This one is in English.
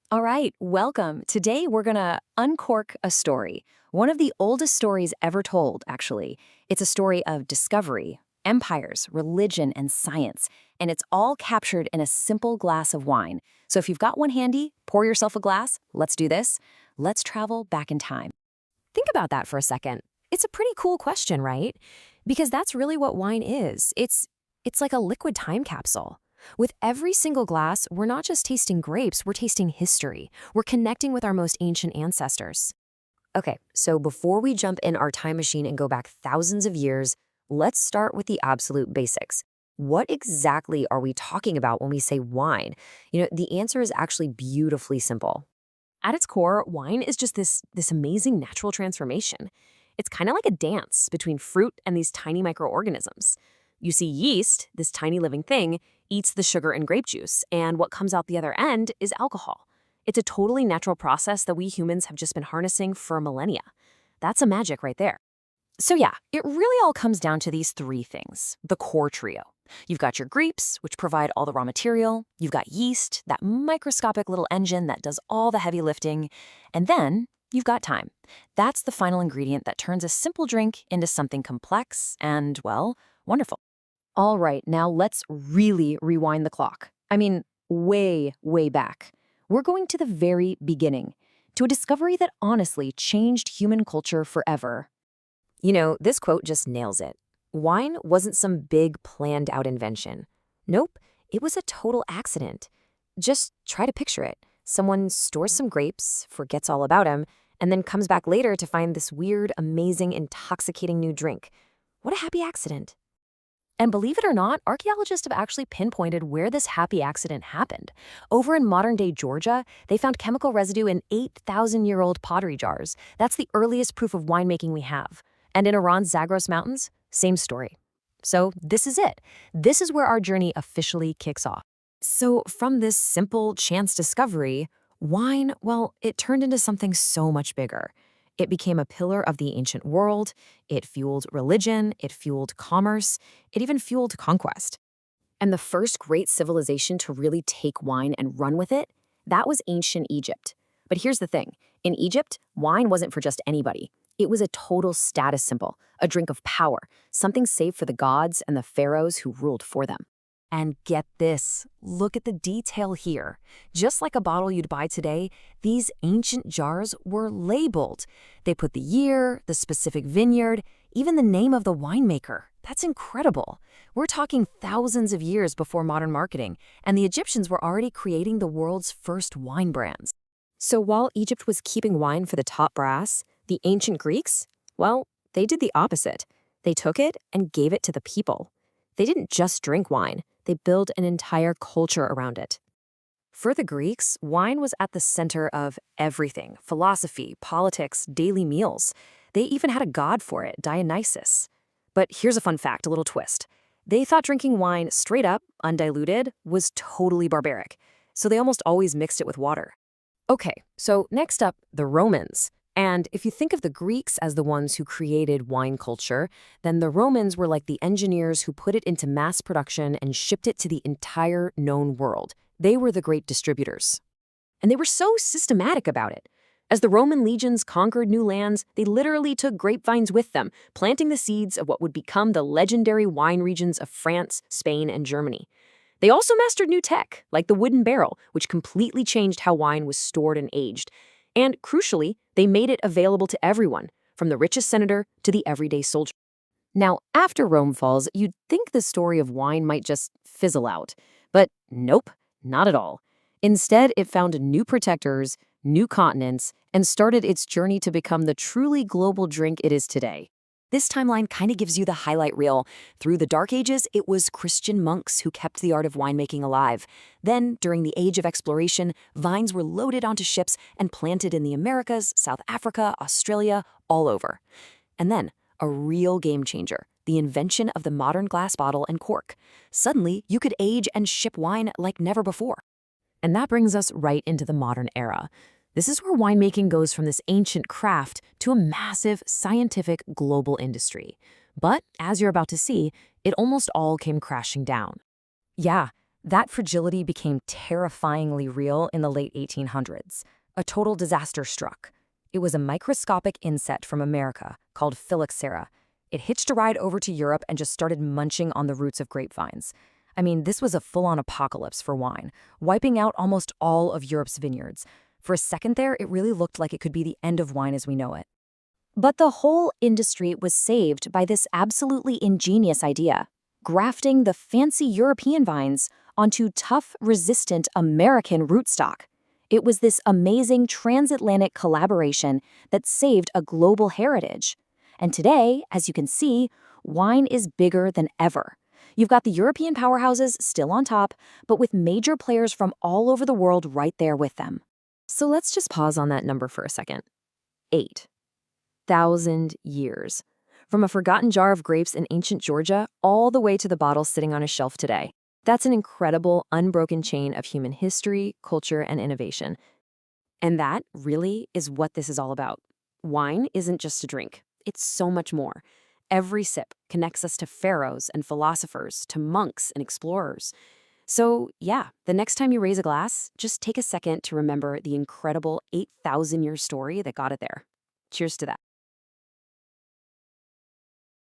All right, welcome. Today we're going to uncork a story. One of the oldest stories ever told, actually. It's a story of discovery, empires, religion, and science. And it's all captured in a simple glass of wine. So if you've got one handy, pour yourself a glass. Let's do this. Let's travel back in time. Think about that for a second. It's a pretty cool question, right? Because that's really what wine is. It's like a liquid time capsule. With every single glass, we're not just tasting grapes, we're tasting history. We're connecting with our most ancient ancestors. Okay, so before we jump in our time machine and go back thousands of years, let's start with the absolute basics. What exactly are we talking about when we say wine? The answer is actually beautifully simple. At its core, wine is just this amazing natural transformation. It's kind of like a dance between fruit and these tiny microorganisms. You see, yeast, this tiny living thing, eats the sugar in grape juice, and what comes out the other end is alcohol. It's a totally natural process that we humans have just been harnessing for millennia. That's a magic right there. So yeah, it really all comes down to these three things, the core trio. You've got your grapes, which provide all the raw material. You've got yeast, that microscopic little engine that does all the heavy lifting. And then you've got time. That's the final ingredient that turns a simple drink into something complex and, well, wonderful. All right, now let's really rewind the clock. I mean, way, way back. We're going to the very beginning, to a discovery that honestly changed human culture forever. This quote just nails it. Wine wasn't some big planned out invention. Nope, it was a total accident. Just try to picture it. Someone stores some grapes, forgets all about them, and then comes back later to find this weird, amazing, intoxicating new drink. What a happy accident. And believe it or not, archaeologists have actually pinpointed where this happy accident happened. Over in modern-day Georgia, they found chemical residue in 8,000-year-old pottery jars. That's the earliest proof of winemaking we have. And in Iran's Zagros Mountains, same story. So this is it. This is where our journey officially kicks off. So from this simple chance discovery, wine, well, it turned into something so much bigger. It became a pillar of the ancient world. It fueled religion. It fueled commerce. It even fueled conquest. And the first great civilization to really take wine and run with it, that was ancient Egypt. But here's the thing. In Egypt, wine wasn't for just anybody. It was a total status symbol, a drink of power, something saved for the gods and the pharaohs who ruled for them. And get this, look at the detail here. Just like a bottle you'd buy today, these ancient jars were labeled. They put the year, the specific vineyard, even the name of the winemaker. That's incredible. We're talking thousands of years before modern marketing, and the Egyptians were already creating the world's first wine brands. So while Egypt was keeping wine for the top brass, the ancient Greeks, well, they did the opposite. They took it and gave it to the people. They didn't just drink wine, they built an entire culture around it. For the Greeks, wine was at the center of everything: philosophy, politics, daily meals. They even had a god for it, Dionysus. But here's a fun fact, a little twist. They thought drinking wine straight up, undiluted, was totally barbaric, so they almost always mixed it with water. Okay, so next up, the Romans. And if you think of the Greeks as the ones who created wine culture, then the Romans were like the engineers who put it into mass production and shipped it to the entire known world. They were the great distributors. And they were so systematic about it. As the Roman legions conquered new lands, they literally took grapevines with them, planting the seeds of what would become the legendary wine regions of France, Spain, and Germany. They also mastered new tech, like the wooden barrel, which completely changed how wine was stored and aged. And crucially, they made it available to everyone, from the richest senator to the everyday soldier. Now, after Rome falls, you'd think the story of wine might just fizzle out. But nope, not at all. Instead, it found new protectors, new continents, and started its journey to become the truly global drink it is today. This timeline kind of gives you the highlight reel. Through the Dark Ages, it was Christian monks who kept the art of winemaking alive. Then, during the Age of Exploration, vines were loaded onto ships and planted in the Americas, South Africa, Australia, all over. And then, a real game changer, the invention of the modern glass bottle and cork. Suddenly, you could age and ship wine like never before. And that brings us right into the modern era. This is where winemaking goes from this ancient craft to a massive, scientific, global industry. But, as you're about to see, it almost all came crashing down. Yeah, That fragility became terrifyingly real in the late 1800s. A total disaster struck. It was a microscopic insect from America called Phylloxera. It hitched a ride over to Europe and just started munching on the roots of grapevines. I mean, this was a full-on apocalypse for wine, wiping out almost all of Europe's vineyards. For a second there, it really looked like it could be the end of wine as we know it. But the whole industry was saved by this absolutely ingenious idea: grafting the fancy European vines onto tough, resistant American rootstock. It was this amazing transatlantic collaboration that saved a global heritage. And today, as you can see, wine is bigger than ever. You've got the European powerhouses still on top, but with major players from all over the world right there with them. So let's just pause on that number for a second. 8,000 years. From a forgotten jar of grapes in ancient Georgia all the way to the bottle sitting on a shelf today. That's an incredible, unbroken chain of human history, culture, and innovation. And that really is what this is all about. Wine isn't just a drink. It's so much more. Every sip connects us to pharaohs and philosophers, to monks and explorers. So, yeah, the next time you raise a glass, just take a second to remember the incredible 8,000-year story that got it there. Cheers to that.